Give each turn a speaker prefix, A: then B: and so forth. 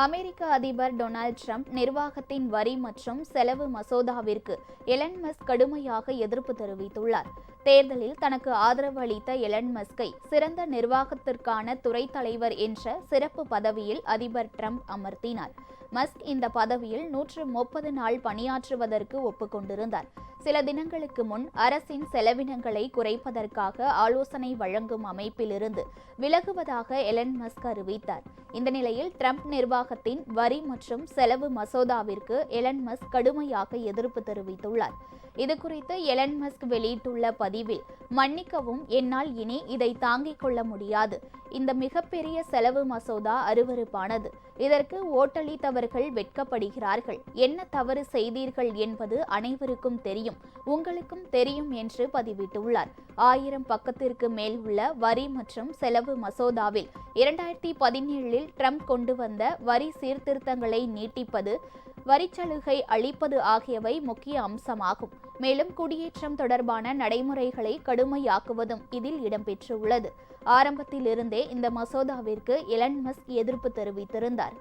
A: அமெரிக்க அதிபர் Donald Trump நிர்வாகத்தின் வரி மற்றும் செலவு மசோதாவிற்கு எலன் மஸ்க் கடுமையாக எதிர்ப்பு தெரிவித்துள்ளார். தேர்தலில் தனக்கு ஆதரவு அளித்த எலன் மஸ்கை சிறந்த நிர்வாகத்திற்கான துறை தலைவர் என்ற சிறப்பு பதவியில் அதிபர் ட்ரம்ப் அமர்த்தினார். மஸ்க் இந்த பதவியில் 130 நாள் பணியாற்றுவதற்கு ஒப்புக்கொண்டிருந்தார். சில தினங்களுக்கு முன் அரசின் செலவினங்களை குறைப்பதற்காக ஆலோசனை வழங்கும் அமைப்பிலிருந்து விலகுவதாக எலன் மஸ்க் அறிவித்தார். இந்த நிலையில் ட்ரம்ப் நிர்வாகத்தின் வரி மற்றும் செலவு மசோதாவிற்கு எலன் மஸ்க் கடுமையாக எதிர்ப்பு தெரிவித்துள்ளார். இதுகுறித்து எலன் மஸ்க் வெளியிட்டுள்ள பதிவில், மன்னிக்கவும், என்னால் இனி இதை தாங்கிக் கொள்ள முடியாது. இந்த மிகப்பெரிய செலவு மசோதா அருவருப்பானது. இதற்கு ஓட்டளித்தவர்கள் வெட்கப்படுகிறார்கள். என்ன தவறு செய்தீர்கள் என்பது அனைவருக்கும் தெரியும், உங்களுக்கும் தெரியும் என்று பதிவிட்டுள்ளார். 1000 பக்கத்திற்கு மேல் உள்ள வரி மற்றும் செலவு மசோதாவில் 2017இல் ட்ரம்ப் கொண்டு வந்த வரி சீர்திருத்தங்களை நீட்டிப்பது, வரிச்சலுகை அளிப்பது ஆகியவை முக்கிய அம்சமாகும். மேலும் குடியேற்றம் தொடர்பான நடைமுறைகளை கடுமையாக்குவதும் இதில் இடம்பெற்றுள்ளது. ஆரம்பத்திலிருந்தே இந்த மசோதாவிற்கு எலன் மஸ்க் எதிர்ப்பு தெரிவித்திருந்தார்.